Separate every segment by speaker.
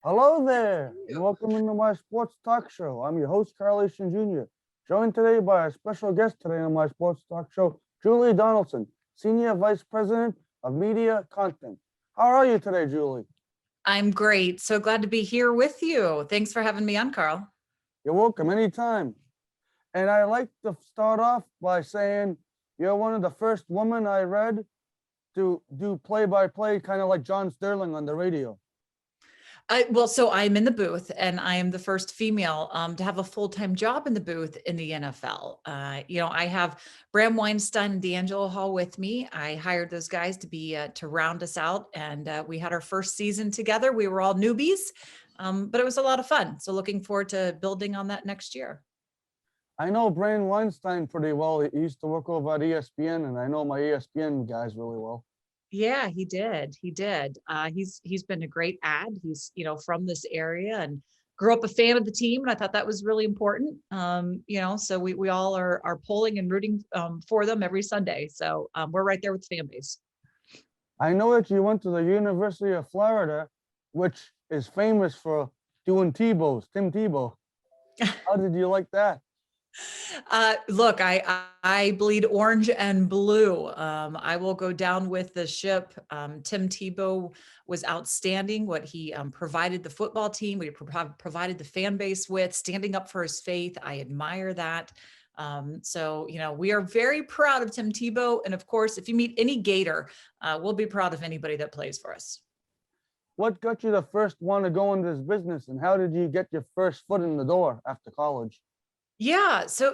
Speaker 1: Hello there, and welcome into my sports talk show. I'm your host, Carl Achin Jr., joined today by a special guest today on my sports talk show, Julie Donaldson, Senior Vice President of Media Content. How are you today, Julie?
Speaker 2: I'm great. So glad to be here with you. Thanks for having me on, Carl.
Speaker 1: You're welcome anytime. And I like to start off by saying you're one of the first women I read to do play-by-play, kind of like John Sterling on the radio.
Speaker 2: So I'm in the booth, and I am the first female to have a full-time job in the booth in the NFL. I have Bram Weinstein and D'Angelo Hall with me. I hired those guys to round us out, and we had our first season together. We were all newbies, but it was a lot of fun. So looking forward to building on that next year.
Speaker 1: I know Bram Weinstein pretty well. He used to work over at ESPN, and I know my ESPN guys really well.
Speaker 2: Yeah, he did. He did. He's been a great ad. He's from this area and grew up a fan of the team, and I thought that was really important. So we all are polling and rooting for them every Sunday. So we're right there with the fan base.
Speaker 1: I know that you went to the University of Florida, which is famous for doing Tebows, Tim Tebow. How did you like that?
Speaker 2: Look, I bleed orange and blue. I will go down with the ship. Tim Tebow was outstanding. What he provided the football team, what he provided the fan base with, standing up for his faith. I admire that. We are very proud of Tim Tebow. And of course, if you meet any Gator, we'll be proud of anybody that plays for us.
Speaker 1: What got you the first one to go into this business, and how did you get your first foot in the door after college?
Speaker 2: Yeah. So,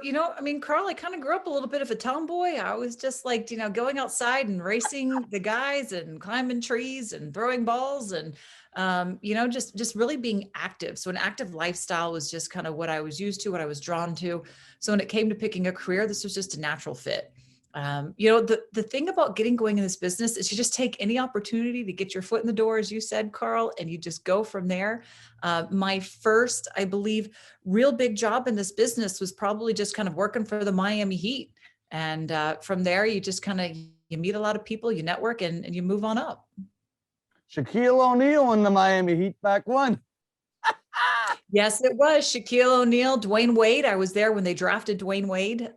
Speaker 2: Carl, I kind of grew up a little bit of a tomboy. I was just like, going outside and racing the guys and climbing trees and throwing balls and, just really being active. So an active lifestyle was just kind of what I was used to, what I was drawn to. So when it came to picking a career, this was just a natural fit. The thing about getting going in this business is you just take any opportunity to get your foot in the door, as you said, Carl, and you just go from there. My first, I believe, real big job in this business was probably just kind of working for the Miami Heat. And from there, you just you meet a lot of people, you network, and you move on up.
Speaker 1: Shaquille O'Neal in the Miami Heat back one.
Speaker 2: Yes, it was Shaquille O'Neal, Dwayne Wade. I was there when they drafted Dwayne Wade.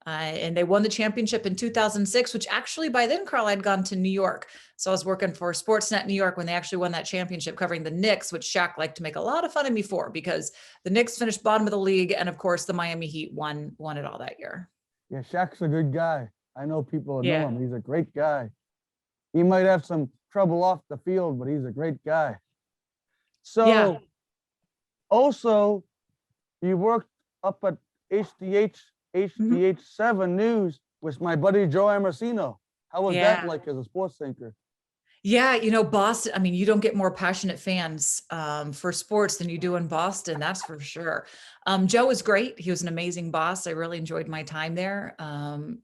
Speaker 2: And they won the championship in 2006, which actually by then, Carl, I'd gone to New York. So I was working for Sportsnet New York when they actually won that championship, covering the Knicks, which Shaq liked to make a lot of fun of me for, because the Knicks finished bottom of the league. And of course, the Miami Heat won it all that year.
Speaker 1: Yeah, Shaq's a good guy. I know people know
Speaker 2: Yeah.
Speaker 1: him. He's a great guy. He might have some trouble off the field, but he's a great guy. So
Speaker 2: Yeah.
Speaker 1: also, you worked up at HDH7 News with my buddy Joe Amorosino. How was that like as a sports anchor?
Speaker 2: Yeah, Boston, you don't get more passionate fans for sports than you do in Boston, that's for sure. Joe was great. He was an amazing boss. I really enjoyed my time there. And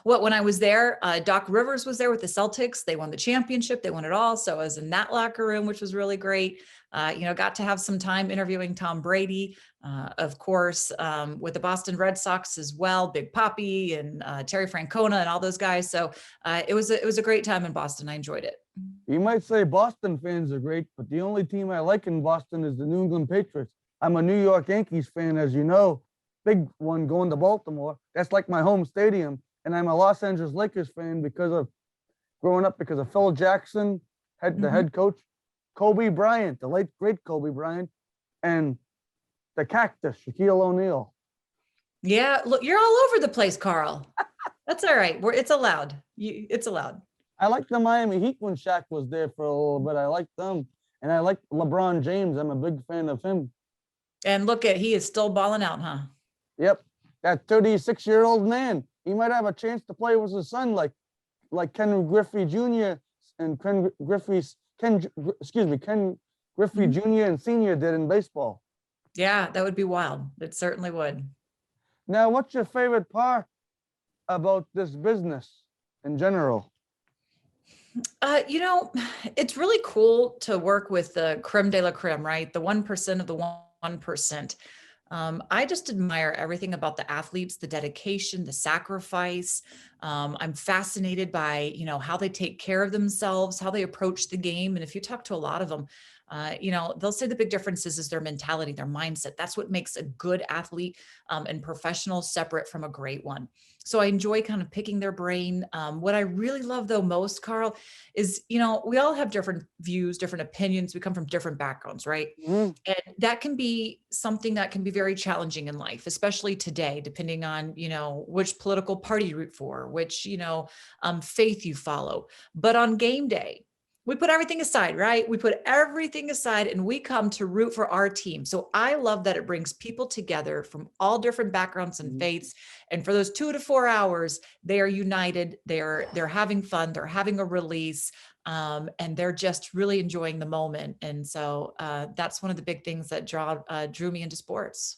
Speaker 2: when I was there, Doc Rivers was there with the Celtics. They won the championship. They won it all. So I was in that locker room, which was really great. Got to have some time interviewing Tom Brady, of course, with the Boston Red Sox as well, Big Papi and Terry Francona and all those guys. So it was a great time in Boston. I enjoyed it.
Speaker 1: You might say Boston fans are great, but the only team I like in Boston is the New England Patriots. I'm a New York Yankees fan, as you know, big one going to Baltimore. That's like my home stadium. And I'm a Los Angeles Lakers fan because of growing up because of Phil Jackson, the head coach, Kobe Bryant, the late, great Kobe Bryant, and the cactus, Shaquille O'Neal.
Speaker 2: Yeah, look, you're all over the place, Carl. That's all right. It's allowed. It's allowed.
Speaker 1: I like the Miami Heat when Shaq was there for a little bit. I like them. And I like LeBron James. I'm a big fan of him.
Speaker 2: And he is still balling out, huh?
Speaker 1: Yep. That 36-year-old man. He might have a chance to play with his son like Ken Griffey Jr. and Ken Griffey Jr. and Sr. did in baseball.
Speaker 2: Yeah, that would be wild. It certainly would.
Speaker 1: Now, what's your favorite part about this business in general?
Speaker 2: It's really cool to work with the creme de la creme, right? The 1% of the 1%. I just admire everything about the athletes, the dedication, the sacrifice. I'm fascinated by, how they take care of themselves, how they approach the game. And if you talk to a lot of them, They'll say the big difference is their mentality, their mindset. That's what makes a good athlete and professional separate from a great one. So I enjoy kind of picking their brain. What I really love though most, Carl, is, we all have different views, different opinions. We come from different backgrounds, right?
Speaker 1: Mhm.
Speaker 2: And that can be something that can be very challenging in life, especially today, depending on, which political party you root for, which, faith you follow. But on game day, we put everything aside, right? We put everything aside and we come to root for our team. So I love that it brings people together from all different backgrounds and
Speaker 1: Mhm.
Speaker 2: faiths. And for those 2 to 4 hours, they are united. They're having fun. They're having a release. And they're just really enjoying the moment. And so that's one of the big things that drew me into sports.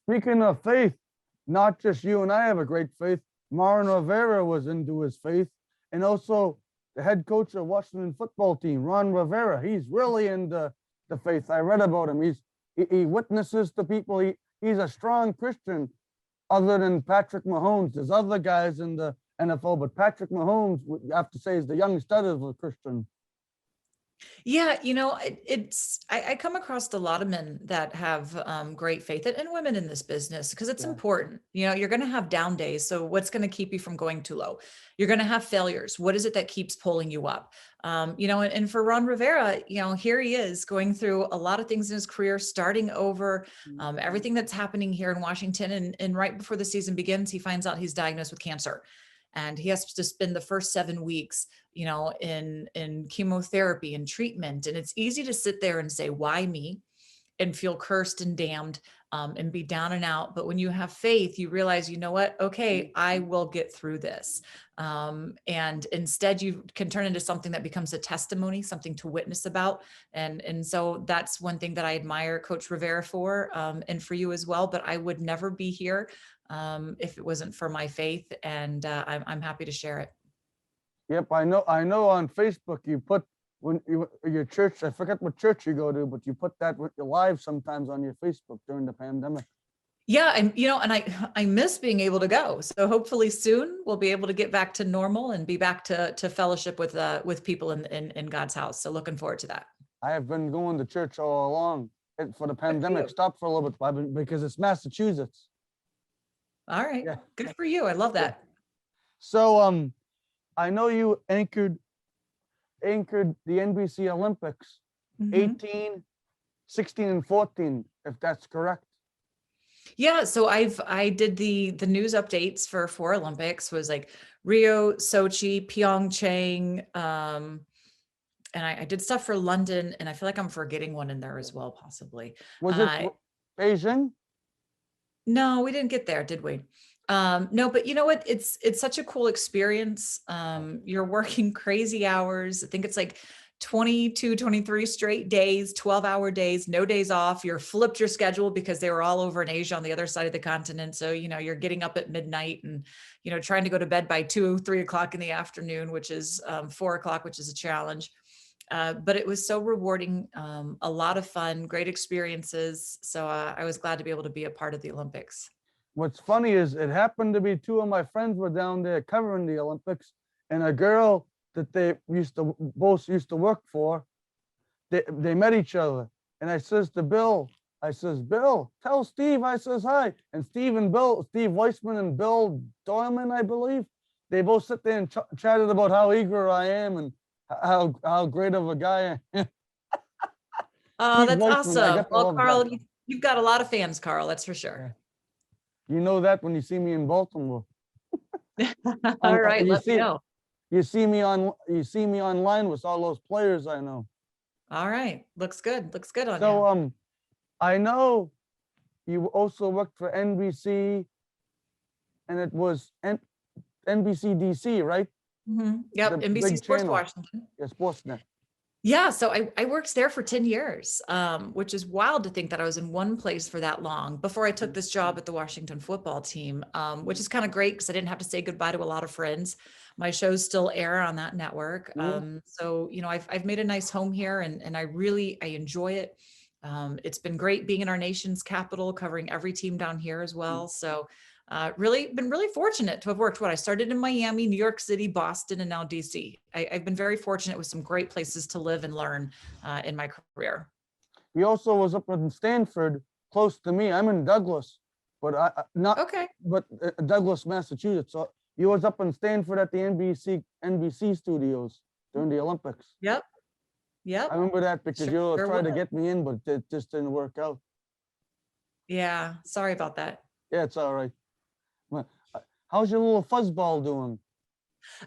Speaker 1: Speaking of faith, not just you and I have a great faith. Marin Rivera was into his faith, and also the head coach of Washington football team, Ron Rivera. He's really into the faith. I read about him. He witnesses to people. He's a strong Christian. Other than Patrick Mahomes, there's other guys in the NFL, but Patrick Mahomes, you have to say, is the young stud of a Christian.
Speaker 2: Yeah, I come across a lot of men that have great faith and women in this business because it's
Speaker 1: Yeah.
Speaker 2: important. You're going to have down days. So what's going to keep you from going too low? You're going to have failures. What is it that keeps pulling you up? And for Ron Rivera, here he is going through a lot of things in his career, starting over everything that's happening here in Washington. And right before the season begins, he finds out he's diagnosed with cancer. And he has to spend the first 7 weeks in chemotherapy and treatment. And it's easy to sit there and say, why me? And feel cursed and damned and be down and out. But when you have faith, you realize, you know what? Okay, I will get through this. And instead you can turn into something that becomes a testimony, something to witness about. And so that's one thing that I admire Coach Rivera for, and for you as well. But I would never be here if it wasn't for my faith. And I'm happy to share it.
Speaker 1: Yep, I know. I know. On Facebook, you put your church. I forget what church you go to, but you put that with your live sometimes on your Facebook during the pandemic.
Speaker 2: Yeah, and I miss being able to go. So hopefully soon we'll be able to get back to normal and be back to fellowship with people in God's house. So looking forward to that.
Speaker 1: I have been going to church all along. For the
Speaker 2: Good for
Speaker 1: pandemic
Speaker 2: you.
Speaker 1: stopped for a little bit because it's Massachusetts.
Speaker 2: All right.
Speaker 1: Yeah.
Speaker 2: Good for you. I love
Speaker 1: Yeah.
Speaker 2: that.
Speaker 1: So I know you anchored the NBC Olympics
Speaker 2: Mhm.
Speaker 1: 18, 16, and 14, if that's correct.
Speaker 2: Yeah, so I did the news updates for 4 Olympics, was like Rio, Sochi, Pyeongchang, and I did stuff for London, and I feel like I'm forgetting one in there as well, possibly.
Speaker 1: Was it
Speaker 2: Uh,
Speaker 1: Beijing?
Speaker 2: no, we didn't get there, did we? No, but you know what? It's such a cool experience. You're working crazy hours. I think it's like 22, 23 straight days, 12-hour days, no days off. You're flipped your schedule because they were all over in Asia on the other side of the continent. So, you're getting up at midnight and, trying to go to bed by 2, 3 o'clock in the afternoon, which is 4 o'clock, which is a challenge. But it was so rewarding, a lot of fun, great experiences. So I was glad to be able to be a part of the Olympics.
Speaker 1: What's funny is it happened to be two of my friends were down there covering the Olympics, and a girl that they both used to work for, they met each other. And I says to Bill, Bill, tell Steve I says hi. And Steve Weissman and Bill Doyleman, I believe, they both sit there and chatted about how eager I am and how great of a guy I am.
Speaker 2: Oh,
Speaker 1: Steve
Speaker 2: that's
Speaker 1: Weissman, I
Speaker 2: awesome.
Speaker 1: got to
Speaker 2: Well,
Speaker 1: love
Speaker 2: Carl,
Speaker 1: that.
Speaker 2: you've got a lot of fans, Carl, that's for sure.
Speaker 1: You know that when you see me in Baltimore.
Speaker 2: All right, let me know.
Speaker 1: You see me online with all those players I know.
Speaker 2: All right, looks good. Looks good on you.
Speaker 1: So I know you also worked for NBC, and it was NBC DC, right?
Speaker 2: Yep,
Speaker 1: The
Speaker 2: NBC
Speaker 1: big
Speaker 2: Sports
Speaker 1: channel.
Speaker 2: Washington.
Speaker 1: Yeah, Sportsnet.
Speaker 2: Yeah, so I worked there for 10 years, which is wild to think that I was in one place for that long before I took this job at the Washington football team, which is kind of great because I didn't have to say goodbye to a lot of friends. My shows still air on that network. So, I've made a nice home here and I enjoy it. It's been great being in our nation's capital, covering every team down here as well. So really been really fortunate to have worked. I started in Miami, New York City, Boston, and now DC. I've been very fortunate with some great places to live and learn in my career.
Speaker 1: He also was up in Stanford, close to me. I'm in Douglas, but not,
Speaker 2: Okay.
Speaker 1: but Douglas, Massachusetts. So he was up in Stanford at the NBC studios during the Olympics.
Speaker 2: Yep.
Speaker 1: I
Speaker 2: Yep.
Speaker 1: remember that because you
Speaker 2: Sure
Speaker 1: tried to
Speaker 2: was.
Speaker 1: get me in, but it just didn't work out.
Speaker 2: Yeah. Sorry about that.
Speaker 1: Yeah, it's all right. How's your little fuzzball doing?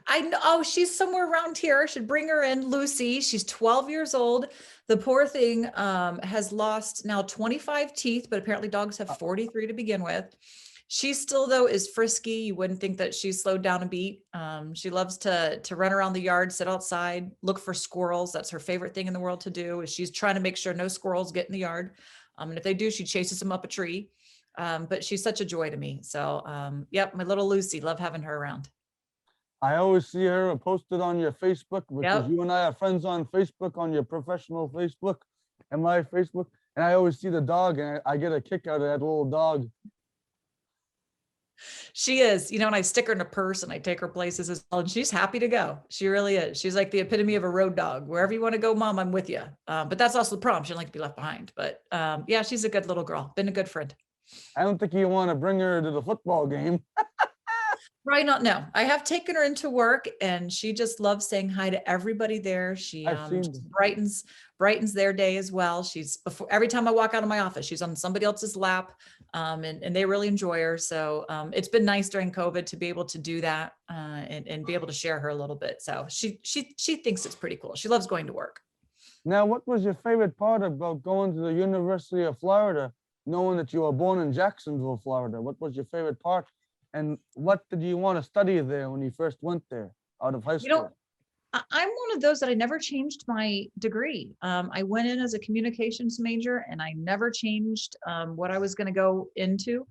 Speaker 2: I know. Oh, she's somewhere around here. I should bring her in. Lucy. She's 12 years old. The poor thing has lost now 25 teeth, but apparently dogs have 43 to begin with. She still, though, is frisky. You wouldn't think that she's slowed down a beat. She loves to run around the yard, sit outside, look for squirrels. That's her favorite thing in the world to do. Is she's trying to make sure no squirrels get in the yard. And if they do, she chases them up a tree. But she's such a joy to me. So, yep, my little Lucy. Love having her around.
Speaker 1: I always see her posted on your Facebook because
Speaker 2: Yep.
Speaker 1: you and I are friends on Facebook, on your professional Facebook and my Facebook. And I always see the dog and I get a kick out of that little dog.
Speaker 2: She is, and I stick her in a purse and I take her places as well. And she's happy to go. She really is. She's like the epitome of a road dog. Wherever you want to go, Mom, I'm with you. But that's also the problem. She doesn't like to be left behind. But yeah, she's a good little girl. Been a good friend.
Speaker 1: I don't think you want to bring her to the football game.
Speaker 2: Right. Not no. I have taken her into work and she just loves saying hi to everybody there. She
Speaker 1: I've seen
Speaker 2: just brightens their day as well. She's before every time I walk out of my office, she's on somebody else's lap. And they really enjoy her. So it's been nice during COVID to be able to do that and be able to share her a little bit. So she thinks it's pretty cool. She loves going to work.
Speaker 1: Now, what was your favorite part about going to the University of Florida, knowing that you were born in Jacksonville, Florida? What was your favorite part? And what did you want to study there when you first went there out of high school?
Speaker 2: I'm one of those that I never changed my degree. I went in as a communications major and I never changed what I was going to go into.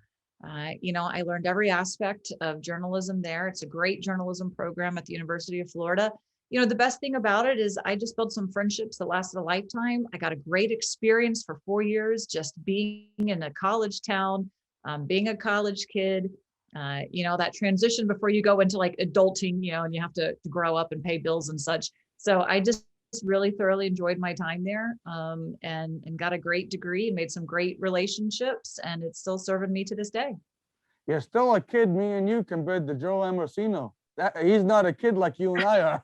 Speaker 2: I learned every aspect of journalism there. It's a great journalism program at the University of Florida. The best thing about it is I just built some friendships that lasted a lifetime. I got a great experience for 4 years, just being in a college town, being a college kid. That transition before you go into like adulting, and you have to grow up and pay bills and such. So I just really thoroughly enjoyed my time there and got a great degree and made some great relationships. And it's still serving me to this day.
Speaker 1: You're still a kid, me and you, compared to Joe Amorosino. He's not a kid like you and I are.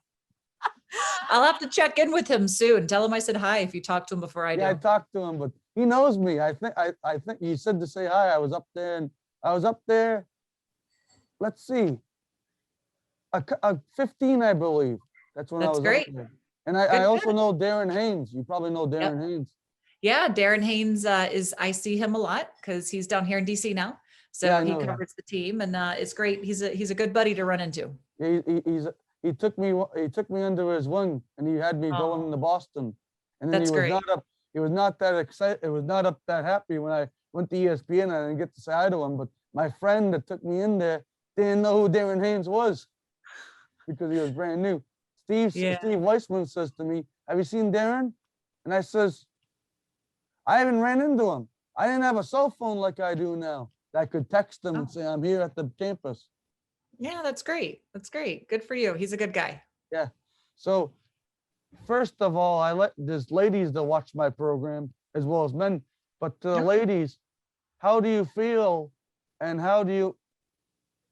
Speaker 2: I'll have to check in with him soon. Tell him I said hi if you talk to him before I do.
Speaker 1: Yeah, I talked to him, but he knows me. I think he said to say hi. I was up there. Let's see, a 15, I believe. That's when I was
Speaker 2: great.
Speaker 1: up there. And I also know Darren Haynes. You probably know Darren Haynes.
Speaker 2: Yeah, Darren Haynes I see him a lot because he's down here in DC now. So
Speaker 1: Yeah,
Speaker 2: he covers the team and it's great. He's a good buddy to run into.
Speaker 1: He took me under his wing and he had me going to Boston. And then
Speaker 2: That's great.
Speaker 1: He was not that excited. It was not up that happy when I went to ESPN. I didn't get to say hi to him, but my friend that took me in there didn't know who Darren Haynes was because he was brand new. Steve Weissman says to me, "Have you seen Darren?" And I says, "I haven't ran into him. I didn't have a cell phone like I do now. I could text him and say I'm here at the campus."
Speaker 2: Yeah, that's great. That's great. Good for you. He's a good guy.
Speaker 1: Yeah. So first of all, there's ladies that watch my program as well as men. But to the ladies, how do you feel, and how do you,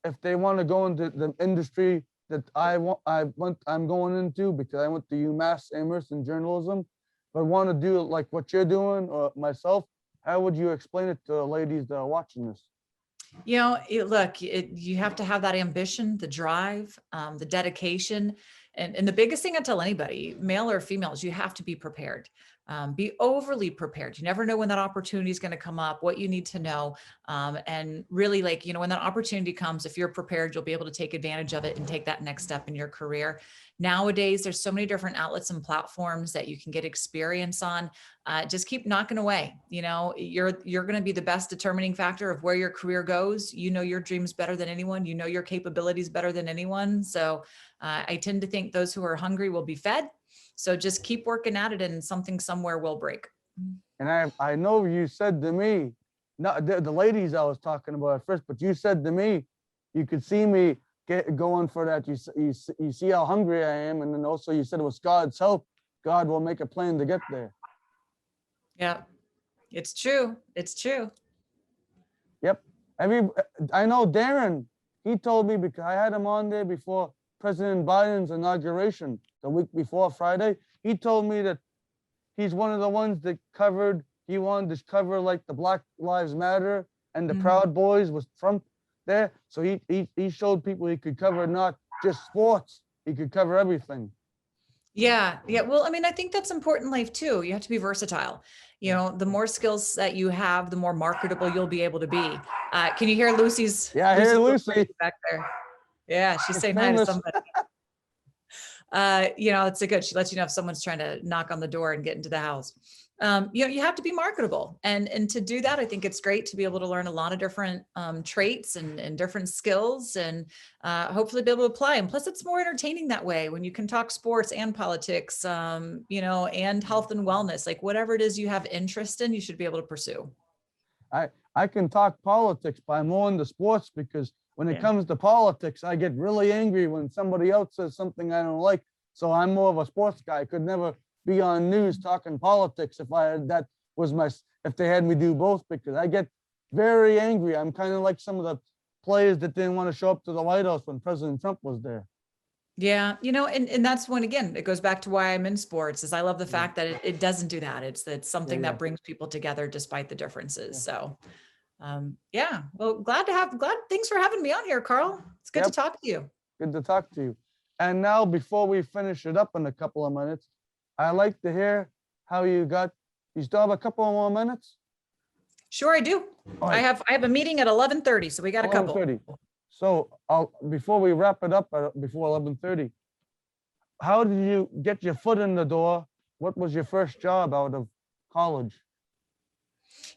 Speaker 1: if they want to go into the industry that I'm going into, because I went to UMass Amherst in journalism, but want to do like what you're doing or myself, how would you explain it to the ladies that are watching this?
Speaker 2: Look, you have to have that ambition, the drive, the dedication. And the biggest thing I tell anybody, male or female, is you have to be prepared. Be overly prepared. You never know when that opportunity is going to come up, what you need to know. And really, when that opportunity comes, if you're prepared, you'll be able to take advantage of it and take that next step in your career. Nowadays, there's so many different outlets and platforms that you can get experience on. Just keep knocking away. You're going to be the best determining factor of where your career goes. You know your dreams better than anyone. You know your capabilities better than anyone. So I tend to think those who are hungry will be fed. So just keep working at it and something somewhere will break.
Speaker 1: And I know you said to me not the ladies I was talking about at first, but you said to me, you could see me going for that. You see how hungry I am. And then also you said it was God's help. God will make a plan to get there.
Speaker 2: Yeah, it's true. It's true.
Speaker 1: Yep. I know Darren, he told me, because I had him on there before President Biden's inauguration, the week before Friday. He told me that he's one of the ones that he wanted to cover like the Black Lives Matter and the Proud Boys was Trump there. So he showed people he could cover not just sports, he could cover everything.
Speaker 2: Yeah. Yeah. Well, I mean, I think that's important in life too. You have to be versatile. You know, the more skills that you have, the more marketable you'll be able to be. Can you hear Lucy's?
Speaker 1: Yeah, I hear Lucy
Speaker 2: back there. Yeah. She's saying
Speaker 1: famous.
Speaker 2: hi to somebody. You know, it's a good, she lets you know if someone's trying to knock on the door and get into the house. You know, you have to be marketable. And to do that, I think it's great to be able to learn a lot of different traits and different skills and hopefully be able to apply. And plus it's more entertaining that way when you can talk sports and politics, you know, and health and wellness, like whatever it is you have interest in, you should be able to pursue.
Speaker 1: I can talk politics, but I'm more into sports because when it comes to politics, I get really angry when somebody else says something I don't like. So I'm more of a sports guy. I could never be on news talking politics if they had me do both, because I get very angry. I'm kind of like some of the players that didn't want to show up to the White House when President Trump was there.
Speaker 2: Yeah, you know, and that's when, again, it goes back to why I'm in sports, is I love the fact that it doesn't do that. It's something that brings people together despite the differences. So yeah, well, thanks for having me on here, Carl. It's good to talk to you.
Speaker 1: Good to talk to you. And now, before we finish it up in a couple of minutes, I like to hear how you still have a couple of more minutes?
Speaker 2: Sure, I do. Right. I have a meeting at 11:30, so we got a couple.
Speaker 1: 11:30. So before we wrap it up before 11:30, how did you get your foot in the door? What was your first job out of college?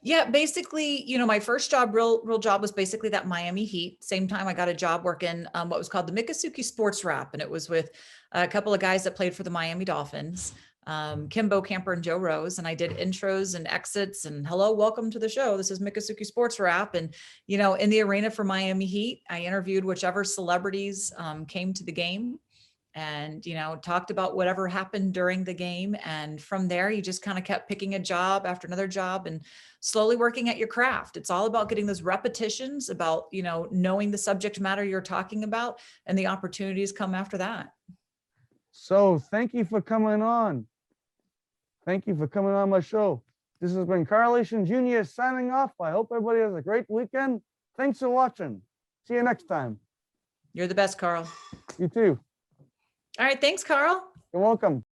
Speaker 2: Yeah, basically, you know, my first job, real job, was basically that Miami Heat. Same time I got a job working what was called the Miccosukee Sports Wrap, and it was with a couple of guys that played for the Miami Dolphins, Kimbo Camper and Joe Rose, and I did intros and exits and hello, welcome to the show. This is Miccosukee Sports Wrap, and you know, in the arena for Miami Heat, I interviewed whichever celebrities came to the game. And, you know, talked about whatever happened during the game. And from there, you just kind of kept picking a job after another job and slowly working at your craft. It's all about getting those repetitions, about, you know, knowing the subject matter you're talking about, and the opportunities come after that.
Speaker 1: So thank you for coming on. Thank you for coming on my show. This has been Carl Achin Jr. signing off. I hope everybody has a great weekend. Thanks for watching. See you next time.
Speaker 2: You're the best, Carl.
Speaker 1: You too.
Speaker 2: All right. Thanks, Carl.
Speaker 1: You're welcome.